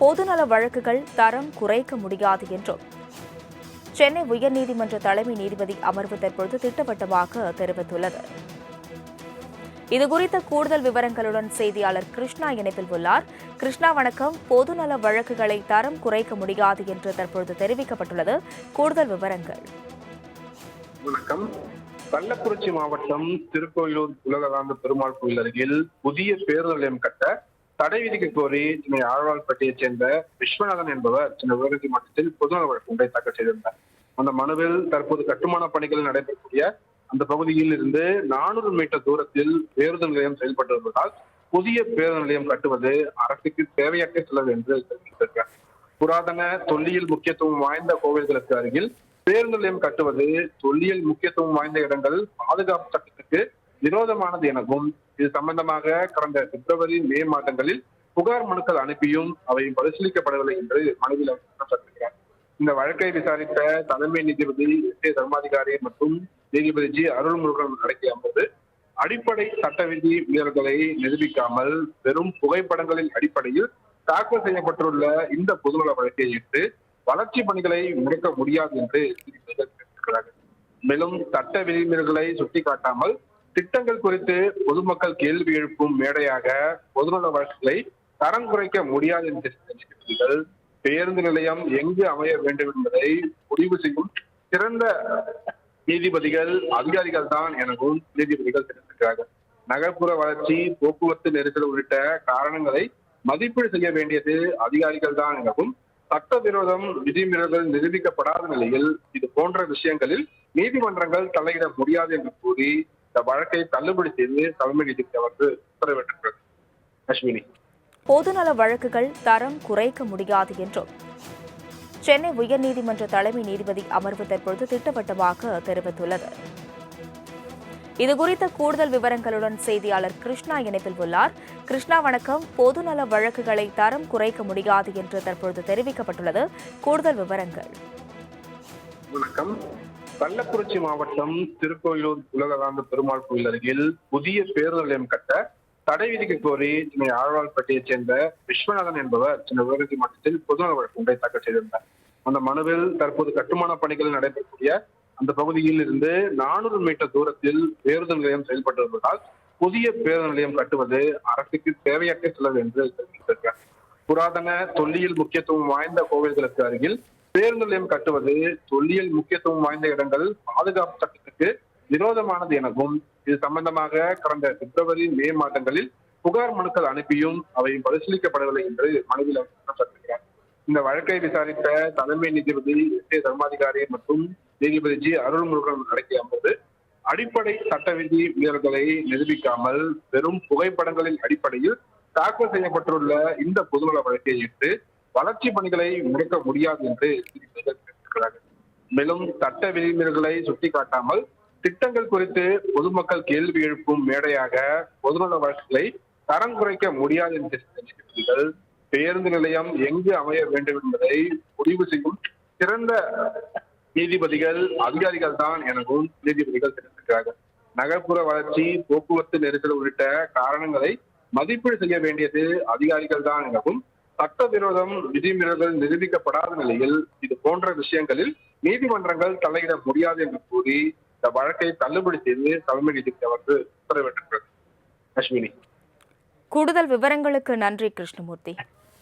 பொதுநல வழக்குகள் தரம் குறைக்க முடியாது என்றும் சென்னை உயர்நீதிமன்ற தலைமை நீதிபதி அமர்வு தற்போது திட்டவட்டமாக தெரிவித்துள்ளது. இதுகுறித்த கூடுதல் விவரங்களுடன் செய்தியாளர் கிருஷ்ணா இணைப்பில் உள்ளார். கிருஷ்ணா, வணக்கம். பொதுநல வழக்குகளை தரம் குறைக்க முடியாது என்று தற்போது தெரிவிக்கப்பட்டுள்ளது. கூடுதல் விவரங்கள். வணக்கம். கள்ளக்குறிச்சி மாவட்டம் திருக்கோயிலூர் உலகளாந்த பெருமாள் கோயில் அருகில் புதிய பேருந்து நிலையம் கட்ட தடை விதிக்க கோரி சென்னை ஆழ்வார்பேட்டையைச் சேர்ந்த விஸ்வநாதன் என்பவர் சென்னை உயர்நீதிமன்றத்தில் பொதுநல வழக்கு ஒன்றை தாக்கல் செய்திருந்தார். அந்த மனுவில் தற்போது கட்டுமான பணிகள் நடைபெறக்கூடிய அந்த பகுதியில் இருந்து 400 மீட்டர் தூரத்தில் பேருந்து நிலையம் செயல்பட்டு வருவதால் புதிய பேருந்து நிலையம் கட்டுவது அரசுக்கு தேவையற்ற செலவு என்று தெரிவித்திருக்கிறார். புராதன தொல்லியல் முக்கியத்துவம் வாய்ந்த கோவில்களுக்கு அருகில் பேருந்து நிலையம் கட்டுவது தொல்லியல் முக்கியத்துவம் வாய்ந்த இடங்கள் பாதுகாப்பு சட்டத்துக்கு விரோதமானது எனவும் இது சம்பந்தமாக கடந்த பிப்ரவரி மே மாதங்களில் புகார் மனுக்கள் அனுப்பியும் அவை பரிசீலிக்கப்படவில்லை என்று மனுவில் குற்றம் சாட்டுகிறார். இந்த வழக்கை விசாரித்த தலைமை நீதிபதி எஸ். தர்மாதிகாரி மற்றும் நீதிபதி ஜி. அருள்முருகன் அடங்கிய அமர்வு அடிப்படை சட்ட விதி மீறல்களை நிரூபிக்காமல் வெறும் புகைப்படங்களின் அடிப்படையில் தாக்கல் செய்யப்பட்டுள்ள இந்த பொதுநல வழக்கை ஏற்று வளர்ச்சி பணிகளை முடக்க முடியாது என்று தெரிவித்திருக்கிறார்கள். மேலும் சட்ட விதிமீறல்களை சுட்டிக்காட்டாமல் திட்டங்கள் குறித்து பொதுமக்கள் கேள்வி எழுப்பும் மேடையாக பொதுநல வழக்குகளை தரம் குறைக்க முடியாது என்று நீதிபதிகள் பேருந்து நிலையம் எங்கு அமைய வேண்டும் என்பதை முடிவு செய்யும் சிறந்த நீதிபதிகள் அதிகாரிகள் தான் எனவும் நீதிபதிகள் தெரிவித்திருக்கிறார்கள். நகர்ப்புற வளர்ச்சி, போக்குவரத்து நெரிசல் உள்ளிட்ட காரணங்களை மதிப்பீடு செய்ய வேண்டியது அதிகாரிகள் தான் எனவும் சட்டவிரோதம் விதிமீறல்கள் நிரூபிக்கப்படாத நிலையில் இது போன்ற விஷயங்களில் நீதிமன்றங்கள் தலையிட முடியாது என்று கூறி இந்த வழக்கை தள்ளுபடி செய்து தலைமை நீதிபதி அவருக்கு உத்தரவிட்டிருக்கிறது. அஸ்வினி, பொதுநல வழக்குகள் தரம் குறைக்க முடியாது என்றும் சென்னை உயர்நீதிமன்ற தலைமை நீதிபதி அமர்வு தற்போது திட்டவட்டமாக தெரிவித்துள்ளது. இதுகுறித்த கூடுதல் விவரங்களுடன் செய்தியாளர் கிருஷ்ணா இணைப்பில் உள்ளார். கிருஷ்ணா, வணக்கம். பொதுநல வழக்குகளை தரம் குறைக்க முடியாது என்று தற்போது தெரிவிக்கப்பட்டுள்ளது. கூடுதல் விவரங்கள். வணக்கம். கள்ளக்குறிச்சி மாவட்டம் திருக்கோயிலூர் உலகளாந்த பெருமாள் கோயில் அருகில் புதிய பேருந்து நிலையம் கட்ட தடை விதிக்க கோரி சென்னை ஆழ்வார்பேட்டையைச் சேர்ந்த விஸ்வநாதன் என்பவர் சென்னை உயர்நீதிமன்றத்தில் பொதுநல வழக்கு ஒன்றை தாக்கல் செய்திருந்தார். அந்த மனுவில் தற்போது கட்டுமான பணிகள் நடைபெறக்கூடிய அந்த பகுதியில் இருந்து 400 மீட்டர் தூரத்தில் பேருந்து நிலையம் செயல்பட்டு வருவதால் புதிய பேருந்து நிலையம் கட்டுவது அரசுக்கு தேவையற்ற செலவு என்று தெரிவித்திருக்கிறார். புராதன தொல்லியல் முக்கியத்துவம் வாய்ந்த கோவில்களுக்கு அருகில் பேருந்து நிலையம் கட்டுவது தொல்லியல் முக்கியத்துவம் வாய்ந்த இடங்கள் பாதுகாப்பு சட்டத்துக்கு விரோதமானது எனவும் இது சம்பந்தமாக கடந்த பிப்ரவரி மே மாதங்களில் புகார் மனுக்கள் அனுப்பியும் அவை பரிசீலிக்கப்படவில்லை என்று மனுவில் குற்றம் சாட்டுகிறார். இந்த வழக்கை விசாரித்த தலைமை நீதிபதி எஸ். தர்மாதிகாரி மற்றும் நீதிபதி ஜி. அருள்முருகன் அடங்கிய அமர்வு அடிப்படை சட்ட விதி மீறல்களை நிரூபிக்காமல் வெறும் புகைப்படங்களின் அடிப்படையில் தாக்கல் செய்யப்பட்டுள்ள இந்த பொதுநல வழக்கை ஏற்று வளர்ச்சி பணிகளை முடக்க முடியாது என்று தெரிவித்திருக்கிறார்கள். மேலும் சட்ட விதிமீறல்களை சுட்டிக்காட்டாமல் திட்டங்கள் குறித்து பொதுமக்கள் கேள்வி எழுப்பும் மேடையாக பொதுநல வழக்குகளை தரம் குறைக்க முடியாது என்று நீதிபதிகள் பேருந்து நிலையம் எங்கு அமைய வேண்டும் என்பதை முடிவு செய்யும் சிறந்த நீதிபதிகள் அதிகாரிகள் தான் எனவும் நீதிபதிகள் தெரிவித்திருக்கிறார்கள். நகர்ப்புற வளர்ச்சி, போக்குவரத்து நெரிசல் உள்ளிட்ட காரணங்களை மதிப்பீடு செய்ய வேண்டியது அதிகாரிகள் தான் எனவும் சட்டவிரோதம் விதிமீறல்கள் நிரூபிக்கப்படாத நிலையில் இது போன்ற விஷயங்களில் நீதிமன்றங்கள் தலையிட முடியாது என்று கூறி இந்த வழக்கை தள்ளுபடி செய்து தலைமை நீதிபதி அவருக்கு உத்தரவிட்டிருக்கிறது. அஸ்வினி, கூடுதல் விவரங்களுக்கு நன்றி கிருஷ்ணமூர்த்தி.